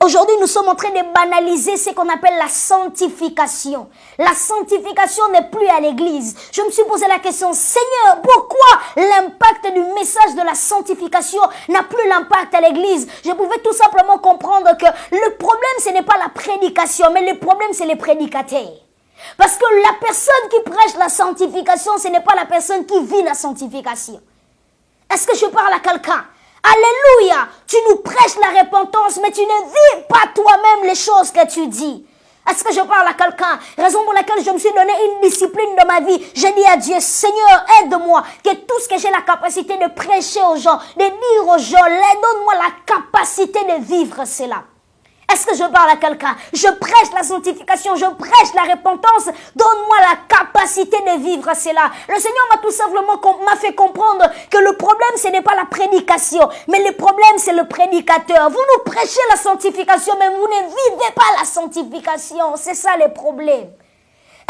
Aujourd'hui, nous sommes en train de banaliser ce qu'on appelle la sanctification. La sanctification n'est plus à l'église. Je me suis posé la question, Seigneur, pourquoi l'impact du message de la sanctification n'a plus l'impact à l'église? Je pouvais tout simplement comprendre que le problème, ce n'est pas la prédication, mais le problème, c'est les prédicateurs. Parce que la personne qui prêche la sanctification, ce n'est pas la personne qui vit la sanctification. Est-ce que je parle à quelqu'un? Alléluia! Tu nous prêches la repentance, mais tu ne vis pas toi-même les choses que tu dis. Est-ce que je parle à quelqu'un? Raison pour laquelle je me suis donné une discipline de ma vie. J'ai dit à Dieu, Seigneur, aide-moi, que tout ce que j'ai la capacité de prêcher aux gens, de dire aux gens, donne-moi la capacité de vivre cela. Est-ce que je parle à quelqu'un? Je prêche la sanctification, je prêche la repentance. Donne-moi la capacité de vivre cela. Le Seigneur m'a tout simplement fait comprendre que le problème, ce n'est pas la prédication, mais le problème, c'est le prédicateur. Vous nous prêchez la sanctification, mais vous ne vivez pas la sanctification. C'est ça le problème.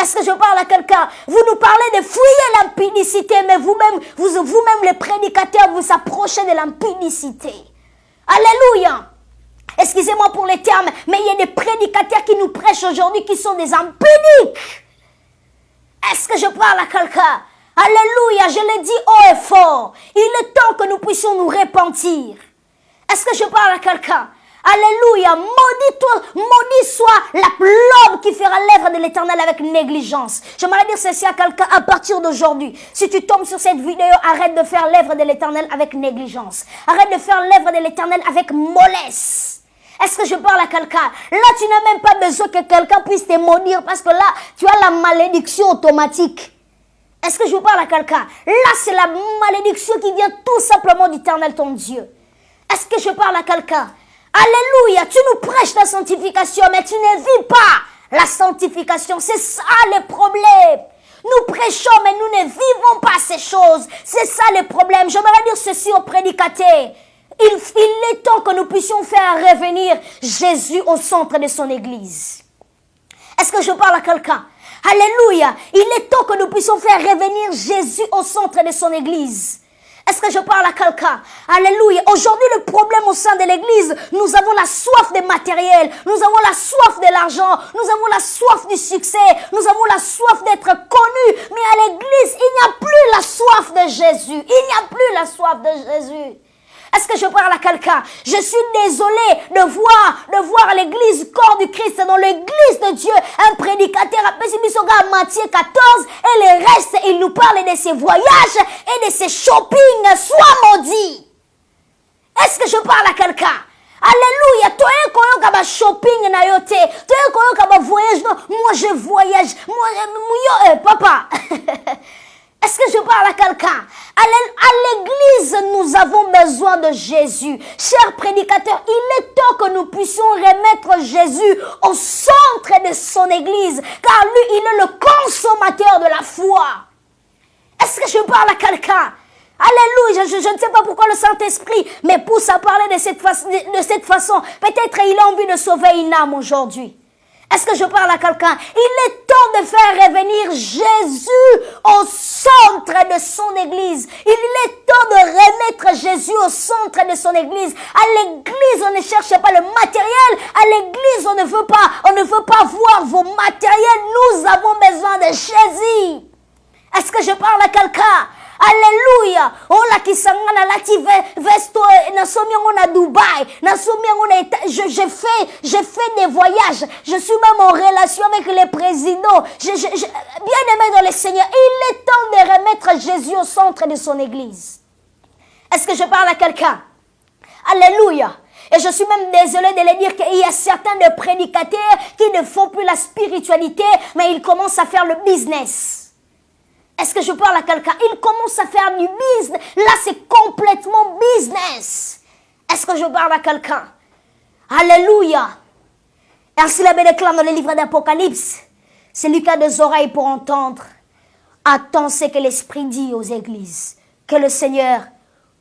Est-ce que je parle à quelqu'un? Vous nous parlez de fuir l'impudicité, mais vous-même les prédicateurs, vous approchez de l'impudicité. Alléluia! Excusez-moi pour les termes, mais il y a des prédicateurs qui nous prêchent aujourd'hui qui sont des impudiques. Est-ce que je parle à quelqu'un? Alléluia, je l'ai dit haut et fort. Il est temps que nous puissions nous repentir. Est-ce que je parle à quelqu'un? Alléluia, maudit soit l'homme qui fera l'œuvre de l'Éternel avec négligence. J'aimerais dire ceci à quelqu'un à partir d'aujourd'hui. Si tu tombes sur cette vidéo, arrête de faire l'œuvre de l'Éternel avec négligence. Arrête de faire l'œuvre de l'Éternel avec mollesse. Est-ce que je parle à quelqu'un? Là, tu n'as même pas besoin que quelqu'un puisse te maudire parce que là, tu as la malédiction automatique. Est-ce que je parle à quelqu'un? Là, c'est la malédiction qui vient tout simplement d'Éternel ton Dieu. Est-ce que je parle à quelqu'un? Alléluia, tu nous prêches la sanctification, mais tu ne vis pas la sanctification. C'est ça le problème. Nous prêchons, mais nous ne vivons pas ces choses. C'est ça le problème. J'aimerais dire ceci aux prédicateurs. Il est temps que nous puissions faire revenir Jésus au centre de son église. Est-ce que je parle à quelqu'un? Alléluia. Il est temps que nous puissions faire revenir Jésus au centre de son église. Est-ce que je parle à quelqu'un? Alléluia. Aujourd'hui, le problème au sein de l'église, nous avons la soif des matériels, nous avons la soif de l'argent, nous avons la soif du succès, nous avons la soif d'être connus. Mais à l'église, il n'y a plus la soif de Jésus. Il n'y a plus la soif de Jésus. Est-ce que je parle à quelqu'un? Je suis désolé de voir l'église, corps du Christ, dans l'église de Dieu, un prédicateur appelé à Matthieu 14, et le reste, il nous parle de ses voyages et de ses shopping, soit maudit. Est-ce que je parle à quelqu'un? Alléluia, toi un koyo shopping na yote, toi un koyo voyage, non, moi je voyage, moi papa. Est-ce que je parle à quelqu'un? À l'église, nous avons besoin de Jésus. Chers prédicateurs, il est temps que nous puissions remettre Jésus au centre de son église, car lui, il est le consommateur de la foi. Est-ce que je parle à quelqu'un? Alléluia, je ne sais pas pourquoi le Saint-Esprit me pousse à parler de cette façon. Peut-être il a envie de sauver une âme aujourd'hui. Est-ce que je parle à quelqu'un? Il est temps de faire revenir Jésus au centre de son église. Il est temps de remettre Jésus au centre de son église. À l'église, on ne cherche pas le matériel. À l'église, on ne veut pas voir vos matériels. Nous avons besoin de Jésus. Est-ce que je parle à quelqu'un? Alléluia. On la qui sangana la ti vesto na somi on a Dubaï, na somi on a je fais des voyages. Je suis même en relation avec les présidents. Bien aimé dans le Seigneur, il est temps de remettre Jésus au centre de son église. Est-ce que je parle à quelqu'un? Alléluia. Et je suis même désolée de le dire qu'il y a certains de prédicateurs qui ne font plus la spiritualité, mais ils commencent à faire le business. Est-ce que je parle à quelqu'un? Il commence à faire du business. Là, c'est complètement business. Est-ce que je parle à quelqu'un? Alléluia. Ainsi la Bible déclare dans le livre d'Apocalypse. Celui qui a des oreilles pour entendre, attend ce que l'Esprit dit aux églises. Que le Seigneur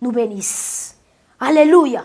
nous bénisse. Alléluia.